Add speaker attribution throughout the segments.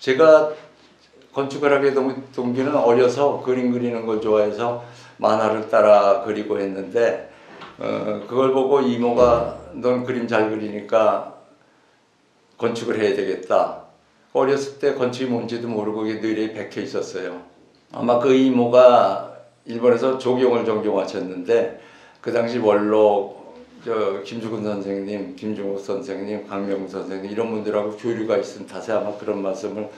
Speaker 1: 제가 건축을 하게 동기는 어려서 그림 그리는 걸 좋아해서 만화를 따라 그리고 했는데 그걸 보고 이모가 넌 그림 잘 그리니까 건축을 해야 되겠다. 어렸을 때 건축이 뭔지도 모르고 뇌리에 박혀 있었어요. 아마 그 이모가 일본에서 조경을 전공하셨는데 그 당시 원로 김주근 선생님, 김중욱 선생님, 강명우 선생님 이런 분들하고 교류가 있은 탓에 아마 그런 말씀을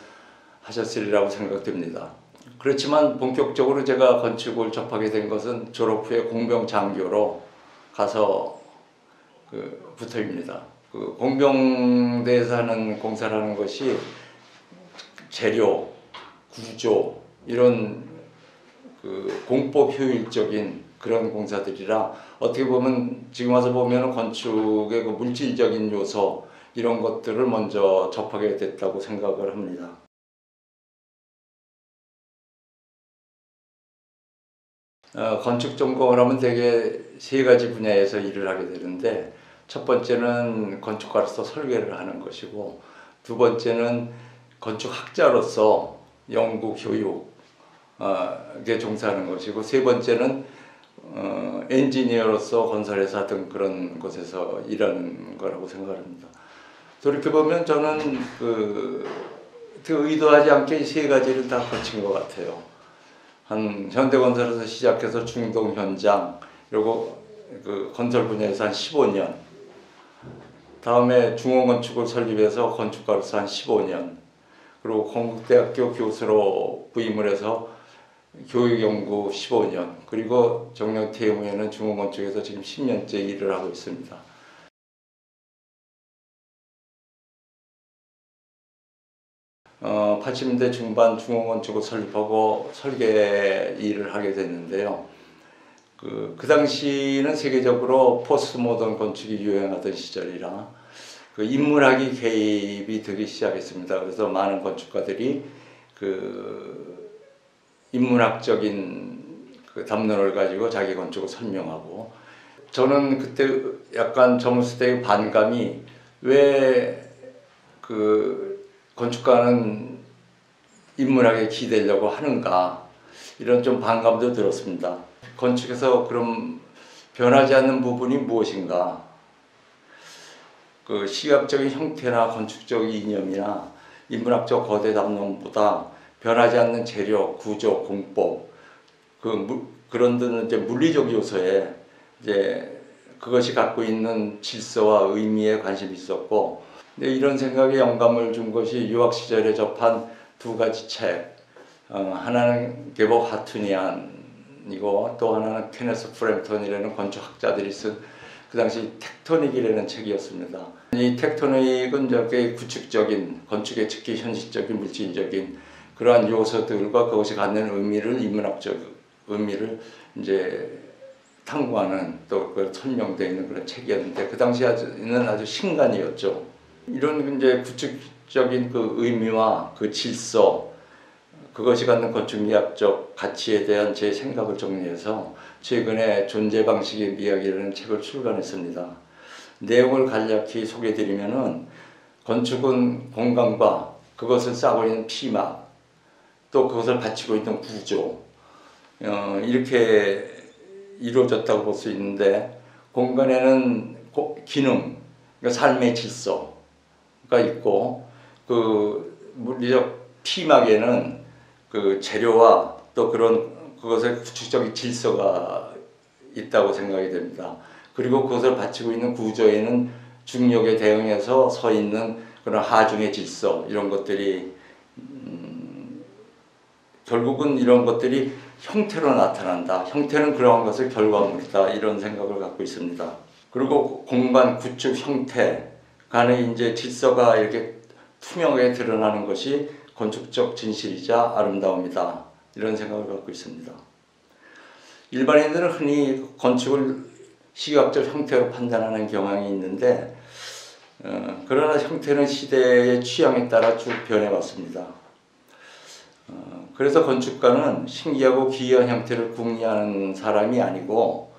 Speaker 1: 하셨으리라고 생각됩니다. 그렇지만 본격적으로 제가 건축을 접하게 된 것은 졸업 후에 공병장교로 가서 부터입니다. 그 공병대에서 하는 공사를 하는 것이 재료, 구조 이런 공법 효율적인 그런 공사들이라 어떻게 보면 지금 와서 보면 건축의 그 물질적인 요소 이런 것들을 먼저 접하게 됐다고 생각을 합니다. 건축 전공을 하면 대개 세 가지 분야에서 일을 하게 되는데 첫 번째는 건축가로서 설계를 하는 것이고 두 번째는 건축학자로서 연구 교육에 종사하는 것이고 세 번째는 엔지니어로서 건설회사 등 그런 곳에서 일하는 거라고 생각합니다. 돌이켜보면 저는 의도하지 않게 이 세 가지를 다 거친 것 같아요. 한 현대건설에서 시작해서 중동 현장 그리고 건설 분야에서 한 15년 다음에 중원건축을 설립해서 건축가로서 한 15년 그리고 건국대학교 교수로 부임을 해서 교육연구 15년 그리고 정년 퇴임 후에는 중원건축에서 지금 10년째 일을 하고 있습니다. 어, 80년대 중반 중원건축을 설립하고 설계 일을 하게 됐는데요. 그 당시는 세계적으로 포스트 모던 건축이 유행하던 시절이라 인문학이 개입이 되기 시작했습니다. 그래서 많은 건축가들이 인문학적인 담론을 가지고 자기 건축을 설명하고 저는 그때 약간 젊었을 때의 반감이 왜 건축가는 인문학에 기대려고 하는가 이런 좀 반감도 들었습니다. 건축에서 그럼 변하지 않는 부분이 무엇인가? 시각적인 형태나 건축적 이념이나 인문학적 거대 담론보다 변하지 않는 재료, 구조, 공법 그런 데는 이제 물리적 요소에 이제 그것이 갖고 있는 질서와 의미에 관심이 있었고 근데 이런 생각에 영감을 준 것이 유학 시절에 접한 두 가지 책 하나는 게버 하투니안이고 또 하나는 케네스 프램턴이라는 건축학자들이 쓴 그 당시 텍토닉이라는 책이었습니다. 이 텍토닉은 저게 구축적인 건축의 특히 현실적인 물질적인 그러한 요소들과 그것이 갖는 의미를 인문학적 의미를 이제 탐구하는 또 설명되어 있는 그런 책이었는데 그 당시에는 아주 신간이었죠. 이런 이제 구축적인 그 의미와 그 질서 그것이 갖는 건축미학적 가치에 대한 제 생각을 정리해서 최근에 존재 방식의 미학이라는 책을 출간했습니다. 내용을 간략히 소개해드리면은 건축은 공간과 그것을 싸고 있는 피막 또 그것을 받치고 있는 구조 이렇게 이루어졌다고 볼 수 있는데 공간에는 기능, 그러니까 삶의 질서가 있고 물리적 피막에는 재료와 또 그것의 구축적인 질서가 있다고 생각이 됩니다. 그리고 그것을 받치고 있는 구조에는 중력에 대응해서 서 있는 그런 하중의 질서 이런 것들이 결국은 이런 것들이 형태로 나타난다. 형태는 그러한 것을 결과물이다. 이런 생각을 갖고 있습니다. 그리고 공간 구축 형태 간의 이제 질서가 이렇게 투명하게 드러나는 것이 건축적 진실이자 아름다움이다. 이런 생각을 갖고 있습니다. 일반인들은 흔히 건축을 시각적 형태로 판단하는 경향이 있는데 그러나 형태는 시대의 취향에 따라 쭉 변해왔습니다. 그래서 건축가는 신기하고 기이한 형태를 궁리하는 사람이 아니고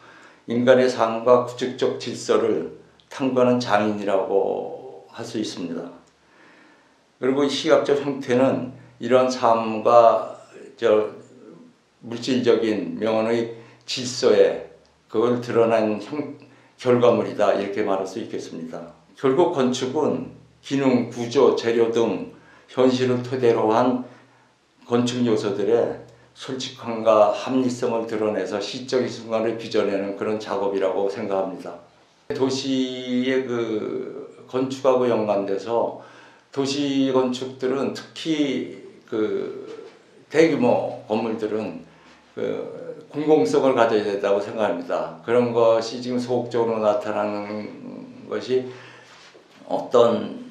Speaker 1: 인간의 삶과 구축적 질서를 탐구하는 장인이라고 할 수 있습니다. 그리고 시각적 형태는 이런 삶과 물질적인 명언의 질서에 그걸 드러난 결과물이다, 이렇게 말할 수 있겠습니다. 결국 건축은 기능, 구조, 재료 등 현실을 토대로 한 건축 요소들의 솔직함과 합리성을 드러내서 시적인 순간을 빚어내는 그런 작업이라고 생각합니다. 도시의 그 건축하고 연관돼서 도시 건축들은 특히 그 대규모 건물들은 그 공공성을 가져야 된다고 생각합니다. 그런 것이 지금 소극적으로 나타나는 것이 어떤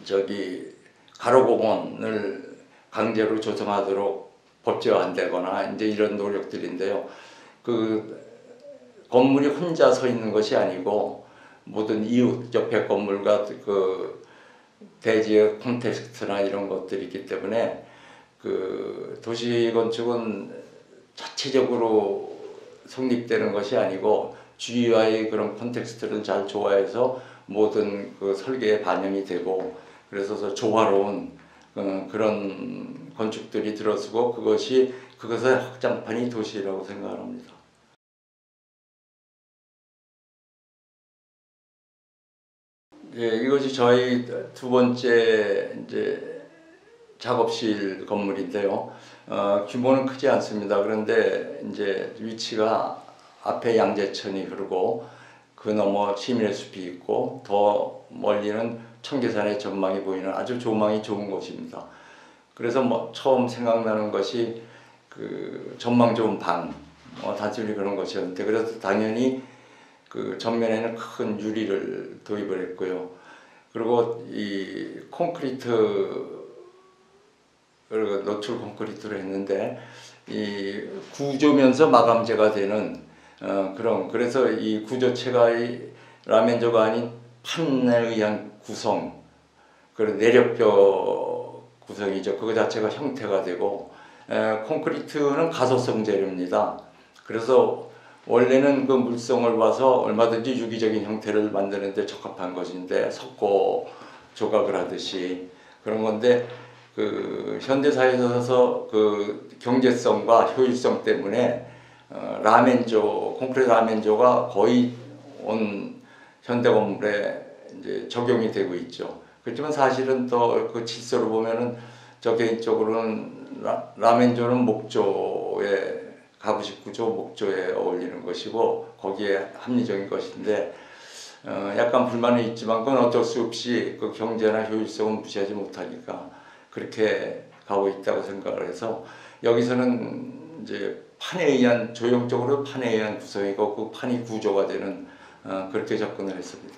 Speaker 1: 가로공원을 강제로 조성하도록 법제화한다거나 이제 이런 노력들인데요. 그 건물이 혼자 서 있는 것이 아니고 모든 이웃 옆에 건물과 그 대지의 콘텍스트나 이런 것들이 있기 때문에 그 도시 건축은 자체적으로 성립되는 것이 아니고 주위와의 그런 콘텍스트를 잘 조화해서 모든 그 설계에 반영이 되고, 그래서 조화로운 그런 건축들이 들어서고 그것의 확장판이 도시라고 생각합니다. 예, 이것이 저희 두 번째 이제 작업실 건물인데요. 규모는 크지 않습니다. 그런데 이제 위치가 앞에 양재천이 흐르고 그 너머 시민의 숲이 있고 더 멀리는 청계산의 전망이 보이는 아주 조망이 좋은 곳입니다. 그래서 처음 생각나는 것이 그 전망 좋은 방, 단순히 그런 것이었는데, 그래서 당연히 그 전면에는 큰 유리를 도입을 했고요. 그리고 이 콘크리트, 노출 콘크리트로 했는데 이 구조면서 마감재가 되는 그래서 이 구조체가 라멘조가 아닌 판에 의한 구성, 그리고 내력벽 구성이죠. 그거 자체가 형태가 되고, 콘크리트는 가소성 재료입니다. 그래서 원래는 그 물성을 봐서 얼마든지 유기적인 형태를 만드는 데 적합한 것인데, 석고 조각을 하듯이 그런 건데, 그 현대사회에서 그 경제성과 효율성 때문에 콘크리트 라멘조가 거의 온 현대 건물에 이제 적용이 되고 있죠. 그렇지만 사실은 또 그 질서를 보면은 저 개인적으로는 라멘조는 목조에 가부식 구조 목조에 어울리는 것이고 거기에 합리적인 것인데, 약간 불만은 있지만 그건 어쩔 수 없이 그 경제나 효율성은 무시하지 못하니까 그렇게 가고 있다고 생각을 해서, 여기서는 이제 조형적으로 판에 의한 구성이고 그 판이 구조가 되는 그렇게 접근을 했습니다.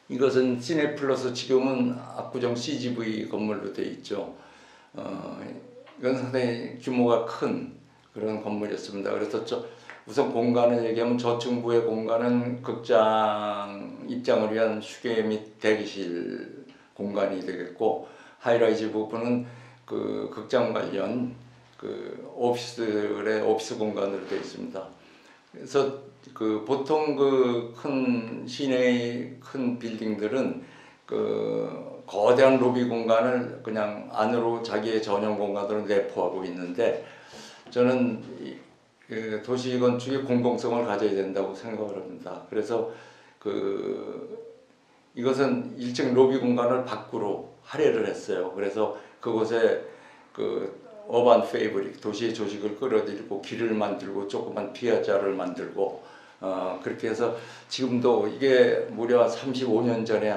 Speaker 1: 이것은 시네플러스, 지금은 압구정 CGV 건물로 되어 있죠. 이건 상당히 규모가 큰 그런 건물이었습니다. 그래서 우선 공간을 얘기하면 저층부의 공간은 극장 입장을 위한 휴게 및 대기실 공간이 되겠고, 하이라이즈 부분은 그 극장 관련 그 오피스 공간으로 되어 있습니다. 그래서 그 보통 그 큰 시내의 큰 빌딩들은 그 거대한 로비 공간을 그냥 안으로 자기의 전용 공간으로 내포하고 있는데, 저는 그 도시 건축이 공공성을 가져야 된다고 생각을 합니다. 그래서 이것은 1층 로비 공간을 밖으로 할애를 했어요. 그래서 그곳에 그 어반 페이브릭, 도시의 조직을 끌어들이고 길을 만들고 조그만 피아자를 만들고, 그렇게 해서 지금도 이게 무려 35년 전에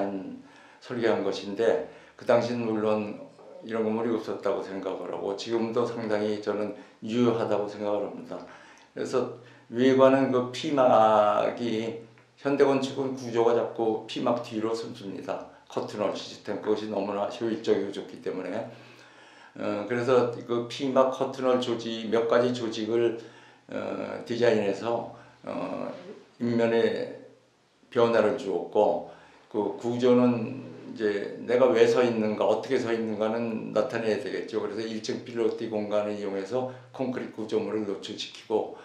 Speaker 1: 설계한 것인데, 그 당시는 물론 이런 건물이 없었다고 생각을 하고 지금도 상당히 저는 유효하다고 생각을 합니다. 그래서 외관은 그 피막이, 현대건축은 구조가 자꾸 피막 뒤로 숨습니다. 커튼홀 시스템, 그것이 너무나 효율적이고 좋기 때문에. 그래서 그 피막 커튼홀 몇 가지 조직을 디자인해서 인면에 변화를 주었고, 그 구조는 이제 내가 왜 서 있는가, 어떻게 서 있는가는 나타내야 되겠죠. 그래서 1층 필로티 공간을 이용해서 콘크리트 구조물을 노출시키고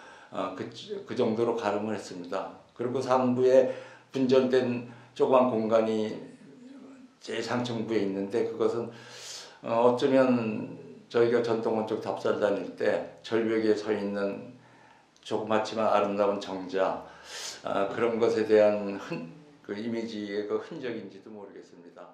Speaker 1: 그 정도로 가름을 했습니다. 그리고 상부에 분절된 조그만 공간이 제상층부에 있는데, 그것은 어쩌면 저희가 전통건축 답사를 다닐 때 절벽에 서 있는 조그맣지만 아름다운 정자, 그런 것에 대한 그 이미지의 그 흔적인지도 모르겠습니다.